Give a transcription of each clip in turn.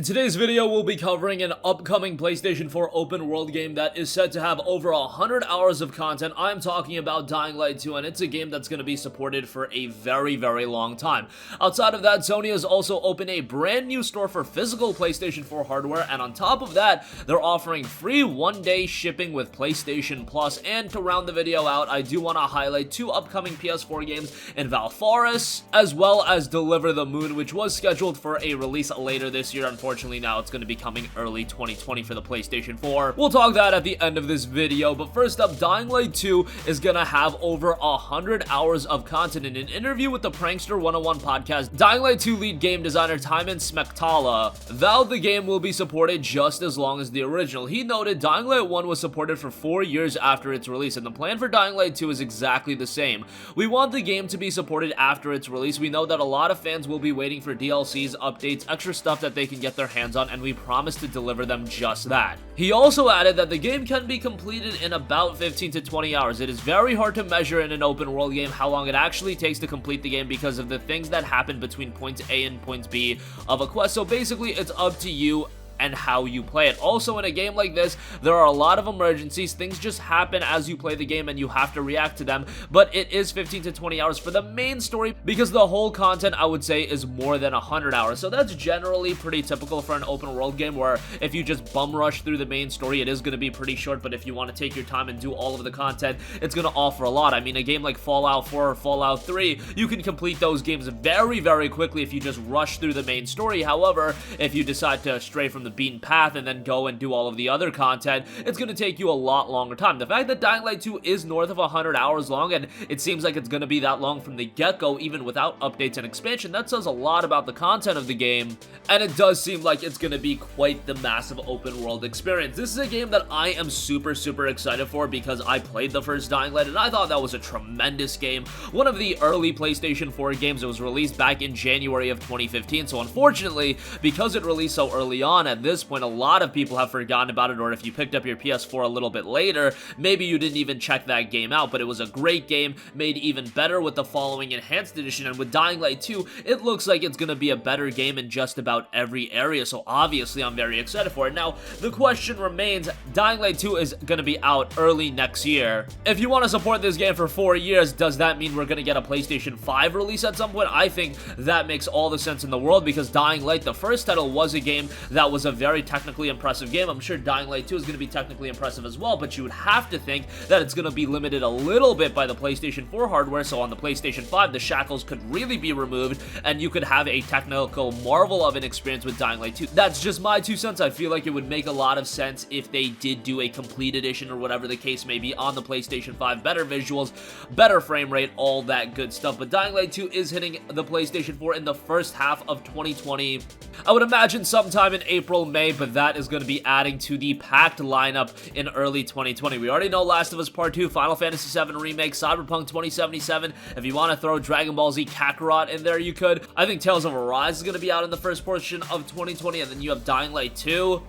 Today's video will be covering an upcoming PlayStation 4 open world game that is said to have over 100 hours of content. I'm talking about Dying Light 2, and it's a game that's going to be supported for a very long time. Outside of that, Sony has also opened a brand new store for physical PlayStation 4 hardware, and on top of that, they're offering free one-day shipping with PlayStation Plus. And to round the video out, I do want to highlight two upcoming PS4 games in Valfaris, as well as Deliver the Moon, which was scheduled for a release later this year. Unfortunately, now it's going to be coming early 2020 for the PlayStation 4. We'll talk that at the end of this video, but first up, Dying Light 2 is going to have over 100 hours of content. In an interview with the Prankster 101 podcast, Dying Light 2 lead game designer Timon Smektala vowed the game will be supported just as long as the original. He noted Dying Light 1 was supported for 4 years after its release, and the plan for Dying Light 2 is exactly the same. We want the game to be supported after its release. We know that a lot of fans will be waiting for DLCs, updates, extra stuff that they can get their hands on, and we promise to deliver them just that. He also added that the game can be completed in about 15 to 20 hours. It is very hard to measure in an open world game how long it actually takes to complete the game because of the things that happen between point A and point B of a quest. So basically, it's up to you and how you play it. Also, in a game like this, there are a lot of emergencies. Things just happen as you play the game and you have to react to them, but it is 15 to 20 hours for the main story because the whole content, I would say, is more than 100 hours. So that's generally pretty typical for an open world game, where if you just bum rush through the main story, it is going to be pretty short, but if you want to take your time and do all of the content, it's going to offer a lot. I mean, a game like Fallout 4 or Fallout 3, you can complete those games very quickly if you just rush through the main story. However, if you decide to stray from the beaten path and then go and do all of the other content, it's going to take you a lot longer time. The fact that Dying Light 2 is north of 100 hours long, and it seems like it's going to be that long from the get-go, even without updates and expansion, that says a lot about the content of the game, and it does seem like it's going to be quite the massive open world experience. This is a game that I am super excited for because I played the first Dying Light and I thought that was a tremendous game. One of the early PlayStation 4 games. It was released back in January of 2015, so unfortunately, because it released so early on, at this point, a lot of people have forgotten about it, or if you picked up your PS4 a little bit later, maybe you didn't even check that game out, but it was a great game, made even better with the following Enhanced Edition, and with Dying Light 2, it looks like it's going to be a better game in just about every area, so obviously I'm very excited for it. Now, the question remains, Dying Light 2 is going to be out early next year. If you want to support this game for 4 years, does that mean we're going to get a PlayStation 5 release at some point? I think that makes all the sense in the world, because Dying Light, the first title, was a game that was a very technically impressive game. I'm sure Dying Light 2 is going to be technically impressive as well, but you would have to think that it's going to be limited a little bit by the PlayStation 4 hardware, so on the PlayStation 5, the shackles could really be removed, and you could have a technical marvel of an experience with Dying Light 2. That's just my 2 cents. I feel like it would make a lot of sense if they did do a complete edition or whatever the case may be on the PlayStation 5. Better visuals, better frame rate, all that good stuff. But Dying Light 2 is hitting the PlayStation 4 in the first half of 2020. I would imagine sometime in April, May, but that is going to be adding to the packed lineup in early 2020. We already know Last of Us Part 2, Final Fantasy VII Remake, Cyberpunk 2077. If you want to throw Dragon Ball Z Kakarot in there, you could. I think Tales of Arise is going to be out in the first portion of 2020, and then you have Dying Light 2.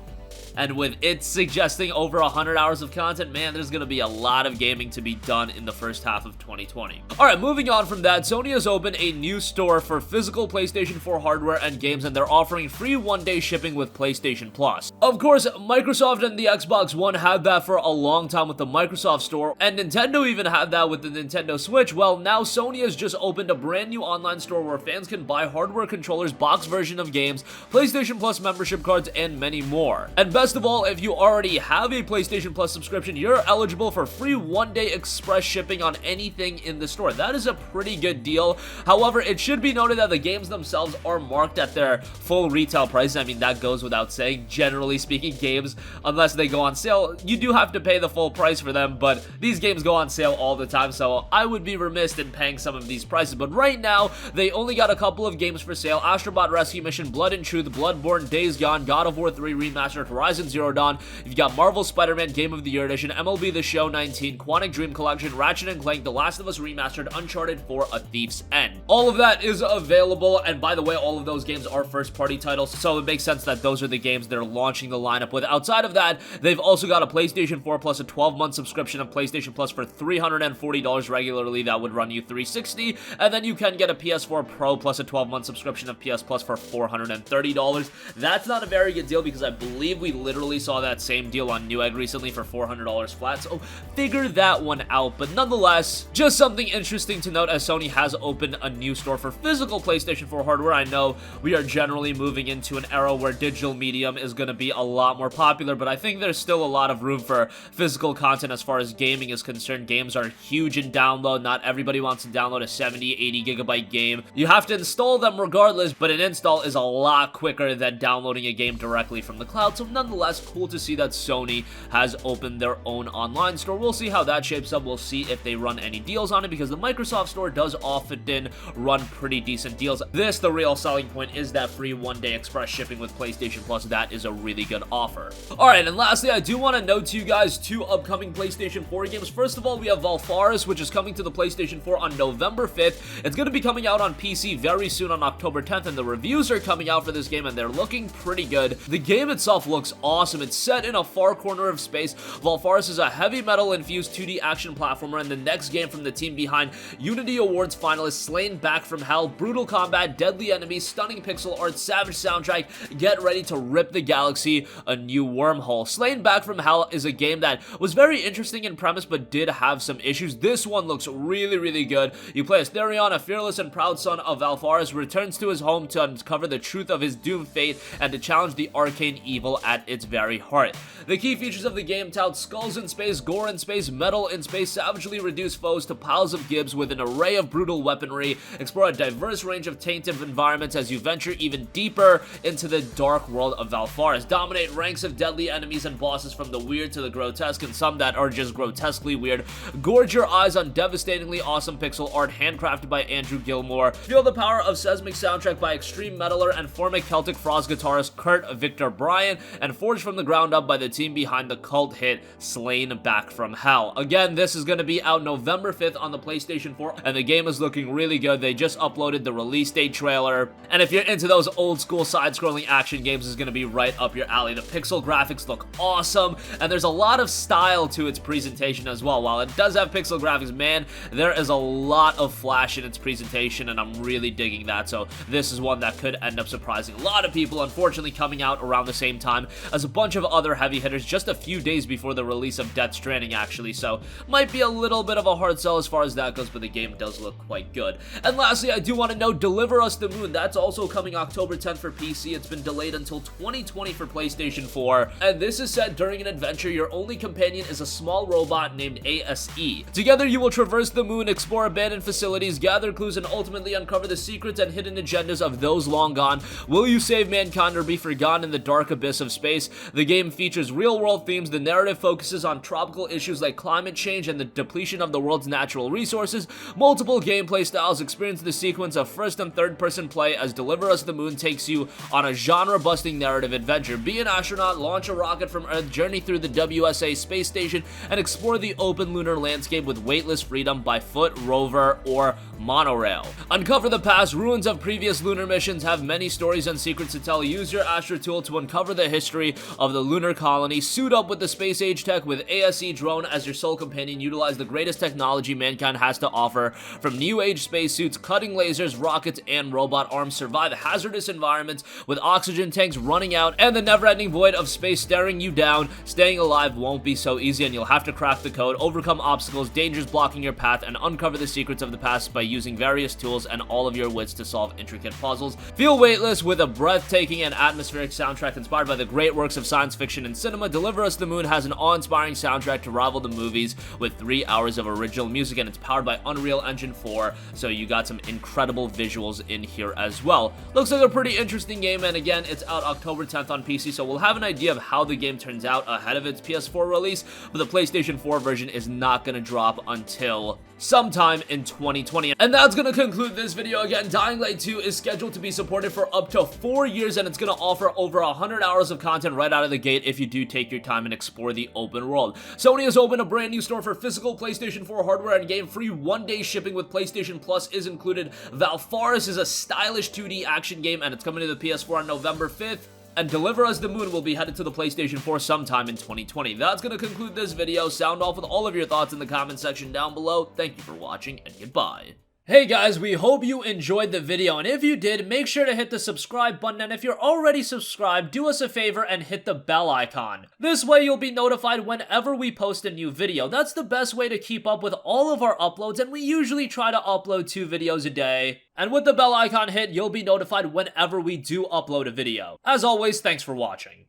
And with it suggesting over 100 hours of content, man, there's going to be a lot of gaming to be done in the first half of 2020. Alright, moving on from that, Sony has opened a new store for physical PlayStation 4 hardware and games, and they're offering free one-day shipping with PlayStation Plus. Of course, Microsoft and the Xbox One had that for a long time with the Microsoft Store, and Nintendo even had that with the Nintendo Switch. Well, now Sony has just opened a brand new online store where fans can buy hardware controllers, box version of games, PlayStation Plus membership cards, and many more. And best of all, if you already have a PlayStation Plus subscription, you're eligible for free one-day express shipping on anything in the store. That is a pretty good deal. However, it should be noted that the games themselves are marked at their full retail price. I mean, that goes without saying. Generally speaking, games, unless they go on sale, you do have to pay the full price for them, but these games go on sale all the time, so I would be remiss in paying some of these prices. But right now, they only got a couple of games for sale: Astrobot Rescue Mission, Blood and Truth, Bloodborne, Days Gone, God of War 3 Remastered, Horizon Horizon Zero Dawn, you've got Marvel Spider-Man Game of the Year Edition, MLB The Show 19, Quantic Dream Collection, Ratchet & Clank, The Last of Us Remastered, Uncharted 4, A Thief's End. All of that is available, and by the way, all of those games are first-party titles, so it makes sense that those are the games they're launching the lineup with. Outside of that, they've also got a PlayStation 4 Plus, a 12-month subscription of PlayStation Plus for $340 regularly. That would run you $360, and then you can get a PS4 Pro plus a 12-month subscription of PS Plus for $430. That's not a very good deal because I believe we literally saw that same deal on Newegg recently for $400 flat, so figure that one out. But nonetheless, just something interesting to note as Sony has opened a new store for physical PlayStation 4 hardware. I know we are generally moving into an era where digital medium is going to be a lot more popular, but I think there's still a lot of room for physical content as far as gaming is concerned. Games are huge in download. Not everybody wants to download a 70, 80 gigabyte game. You have to install them regardless, but an install is a lot quicker than downloading a game directly from the cloud. So nonetheless, cool to see that Sony has opened their own online store. We'll see how that shapes up. We'll see if they run any deals on it, because the Microsoft store does often run pretty decent deals. The real selling point is that free one-day express shipping with PlayStation Plus. That is a really good offer. Alright, and lastly, I do want to note to you guys two upcoming PlayStation 4 games. First of all, we have Valfaris, which is coming to the PlayStation 4 on November 5th. It's going to be coming out on PC very soon on October 10th, and the reviews are coming out for this game, and they're looking pretty good. The game itself looks awesome. It's set in a far corner of space. Valfaris is a heavy metal-infused 2D action platformer, and the next game from the team behind Unity Awards finalist Slain Back from Hell. Brutal combat, deadly enemies, stunning pixel art, savage soundtrack. Get ready to rip the galaxy a new wormhole. Slain Back from Hell is a game that was very interesting in premise, but did have some issues. This one looks really good. You play as Therion, a fearless and proud son of Valfaris, returns to his home to uncover the truth of his doomed fate and to challenge the arcane evil at its very heart. The key features of the game tout skulls in space, gore in space, metal in space, savagely reduce foes to piles of gibs with an array of brutal weaponry, explore a diverse range of tainted environments as you venture even deeper into the dark world of Valfaris. Dominate ranks of deadly enemies and bosses from the weird to the grotesque, and some that are just grotesquely weird. Gorge your eyes on devastatingly awesome pixel art handcrafted by Andrew Gilmore. Feel the power of seismic soundtrack by extreme metaler and formic Celtic Frost guitarist Kurt Victor Bryan, and forged from the ground up by the team behind the cult hit Slain Back from Hell. Again, this is going to be out November 5th on the PlayStation 4, and the game is looking really good. They just uploaded the release date trailer, and if you're into those old school side-scrolling action games, is going to be right up your alley. The pixel graphics look awesome, and there's a lot of style to its presentation as well. While it does have pixel graphics, man, there is a lot of flash in its presentation, and I'm really digging that. So this is one that could end up surprising a lot of people, unfortunately coming out around the same time as a bunch of other heavy hitters, just a few days before the release of Death Stranding, actually. So might be a little bit of a hard sell as far as that goes, but the game does look quite good. And lastly, I do want to note Deliver Us the Moon. That's also coming October 10th for PC. It's been delayed until 2020 for PlayStation 4, and this is set during an adventure. Your only companion is a small robot named ASE. Together, you will traverse the moon, explore abandoned facilities, gather clues, and ultimately uncover the secrets and hidden agendas of those long gone. Will you save mankind or be forgotten in the dark abyss of space? The game features real-world themes. The narrative focuses on tropical issues like climate change and the depletion of the world's natural resources. Multiple gameplay styles experience the sequence of first and third person play as Deliver Us the Moon takes you on a genre-busting narrative adventure. Be an astronaut, launch a rocket from Earth, journey through the WSA space station, and explore the open lunar landscape with weightless freedom by foot, rover, or monorail. Uncover the past ruins of previous lunar missions, have many stories and secrets to tell. Use your Astro Tool to uncover the history of the lunar colony. Suit up with the space age tech with ASE drone as your sole companion. Utilize the greatest technology mankind has to offer, from new age spacesuits, cutting lasers, rockets, and robot arms. Survive hazardous environments with oxygen tanks running out and the never-ending void of space staring you down. Staying alive won't be so easy, and you'll have to crack the code, overcome obstacles, dangers blocking your path, and uncover the secrets of the past by using various tools and all of your wits to solve intricate puzzles. Feel weightless with a breathtaking and atmospheric soundtrack inspired by the great works of science fiction and cinema. Deliver Us the Moon has an awe-inspiring soundtrack to rival the movies with 3 hours of original music, and it's powered by Unreal Engine 4, so you got some incredible visuals in here as well. Looks like a pretty interesting game, and again, it's out October 10th on PC, so we'll have an idea of how the game turns out ahead of its PS4 release, but the PlayStation 4 version is not going to drop until sometime in 2020. And that's gonna conclude this video. Again, Dying Light 2 is scheduled to be supported for up to 4 years, and it's gonna offer over 100 hours of content right out of the gate if you do take your time and explore the open world. Sony has opened a brand new store for physical PlayStation 4 hardware and game-free 1-day shipping with PlayStation Plus is included. Valfaris is a stylish 2D action game, and it's coming to the PS4 on November 5th. And Deliver Us the Moon will be headed to the PlayStation 4 sometime in 2020. That's going to conclude this video. Sound off with all of your thoughts in the comment section down below. Thank you for watching, and goodbye. Hey guys, we hope you enjoyed the video, and if you did, make sure to hit the subscribe button, and if you're already subscribed, do us a favor and hit the bell icon. This way you'll be notified whenever we post a new video. That's the best way to keep up with all of our uploads, and we usually try to upload 2 videos a day. And with the bell icon hit, you'll be notified whenever we do upload a video. As always, thanks for watching.